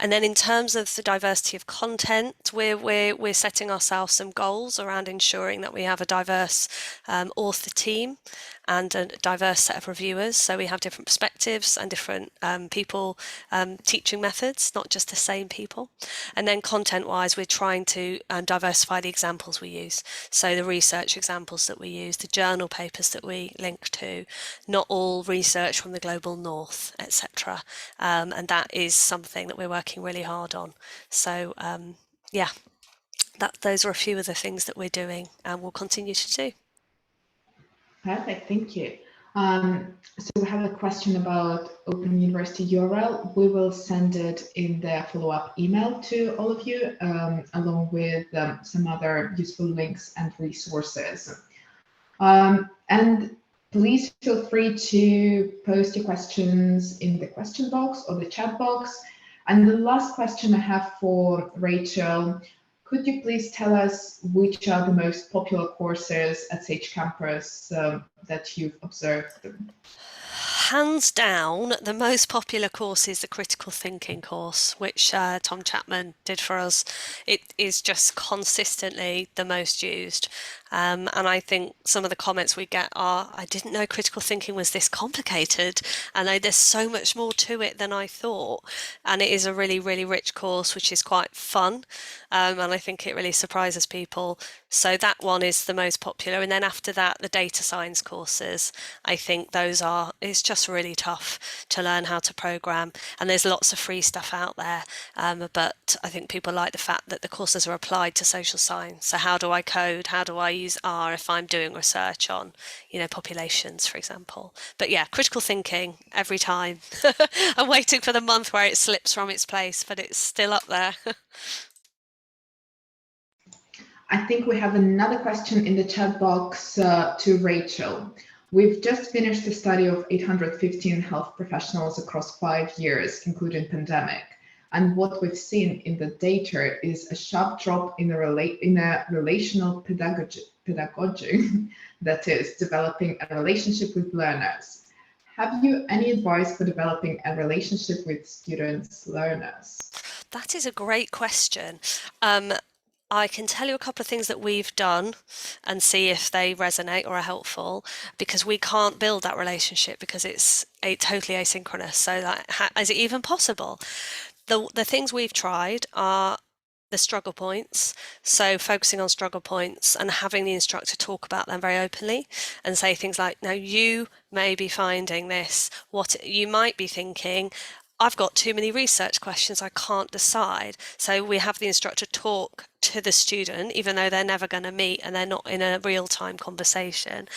And then in terms of the diversity of content, we're setting ourselves some goals around ensuring that we have a diverse author team and a diverse set of reviewers. So we have different perspectives and different people teaching methods, not just the same people. And then content-wise, we're trying to diversify the examples we use. So the research examples that we use, the journal papers that we link to, not all research from the global north, etc. And that is something that we're working really hard on. So yeah, those are a few of the things that we're doing and will continue to do. Perfect, thank you. So we have a question about Open University URL. We will send it in the follow-up email to all of you, along with some other useful links and resources. And please feel free to post your questions in the question box or the chat box. And the last question I have for Rachel, could you please tell us which are the most popular courses at Sage Campus that you've observed? Hands down, the most popular course is the critical thinking course, which Tom Chapman did for us. It is just consistently the most used. And I think some of the comments we get are, I didn't know critical thinking was this complicated, and there's so much more to it than I thought. And it is a really, really rich course, which is quite fun. And I think it really surprises people. So that one is the most popular. And then after that, the data science courses, I think it's just really tough to learn how to program. And there's lots of free stuff out there. But I think people like the fact that the courses are applied to social science. So how do I code? How do I use R if I'm doing research on, populations, for example? But yeah, critical thinking every time. I'm waiting for the month where it slips from its place, but it's still up there. I think we have another question in the chat box to Rachel. We've just finished a study of 815 health professionals across 5 years, including pandemic. And what we've seen in the data is a sharp drop in a relational pedagogy, that is, developing a relationship with learners. Have you any advice for developing a relationship with students, learners? That is a great question. I can tell you a couple of things that we've done and see if they resonate or are helpful, because we can't build that relationship because it's totally asynchronous. So is it even possible? The things we've tried are the struggle points. So focusing on struggle points and having the instructor talk about them very openly and say things like, now you may be finding this, what you might be thinking, I've got too many research questions, I can't decide. So we have the instructor talk to the student, even though they're never going to meet and they're not in a real-time conversation.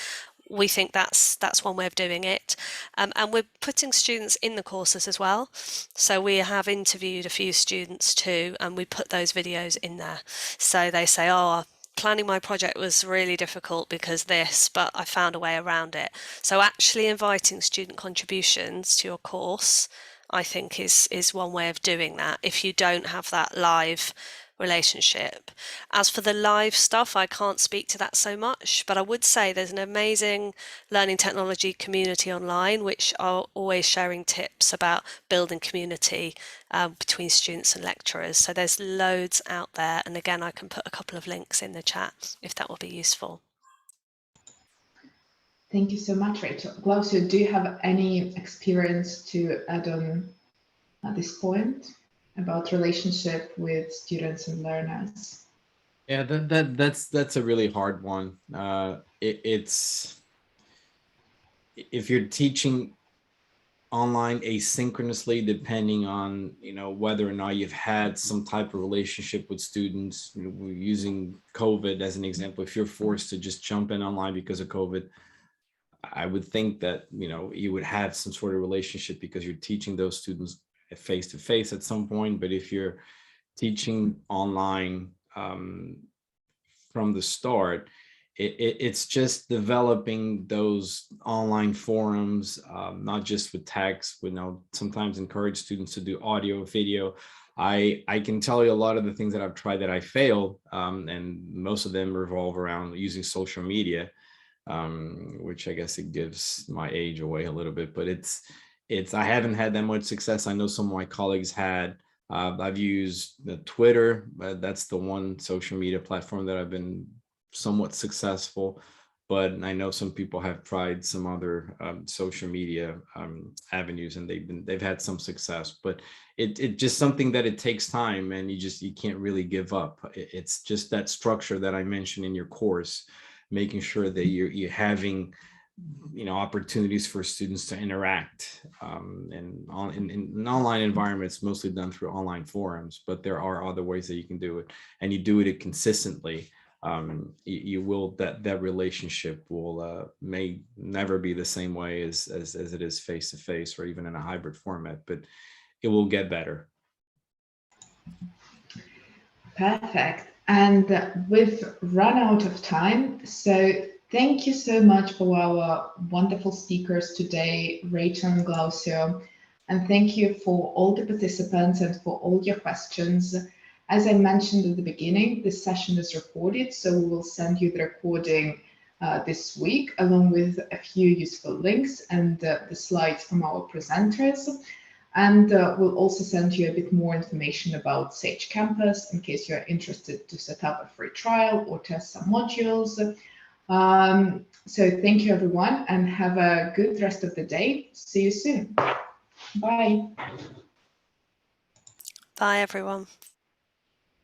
We think that's one way of doing it. And we're putting students in the courses as well. So we have interviewed a few students too, and we put those videos in there. So they say, oh, planning my project was really difficult because this, but I found a way around it. So actually inviting student contributions to your course, I think is one way of doing that if you don't have that live relationship. As for the live stuff, I can't speak to that so much, but I would say there's an amazing learning technology community online which are always sharing tips about building community between students and lecturers. So there's loads out there, and again I can put a couple of links in the chat if that will be useful. Thank you so much, Rachel. Glaucio, do you have any experience to add on at this point about relationship with students and learners? Yeah, that's a really hard one. It's if you're teaching online asynchronously, depending on whether or not you've had some type of relationship with students. We're using COVID as an example. If you're forced to just jump in online because of COVID, I would think that you would have some sort of relationship because you're teaching those students face to face at some point. But if you're teaching online from the start, it's just developing those online forums, not just with text. We sometimes encourage students to do audio, video. I can tell you a lot of the things that I've tried that I failed, and most of them revolve around using social media. Which I guess it gives my age away a little bit, but I haven't had that much success. I know some of my colleagues had. I've used the Twitter. That's the one social media platform that I've been somewhat successful. But I know some people have tried some other social media avenues, and they've had some success. But it just something that it takes time, and you can't really give up. It's just that structure that I mentioned in your course, making sure that you're having opportunities for students to interact, and in an online environment. It's mostly done through online forums, but there are other ways that you can do it, and you do it consistently. You will, that relationship will may never be the same way as it is face to face, or even in a hybrid format, but it will get better. Perfect. And we've run out of time, so thank you so much for our wonderful speakers today, Rachel and Glaucio, and thank you for all the participants and for all your questions. As I mentioned at the beginning, this session is recorded, so we will send you the recording this week, along with a few useful links and the slides from our presenters. And we'll also send you a bit more information about Sage Campus in case you're interested to set up a free trial or test some modules. So thank you, everyone, and have a good rest of the day. See you soon. Bye. Bye, everyone.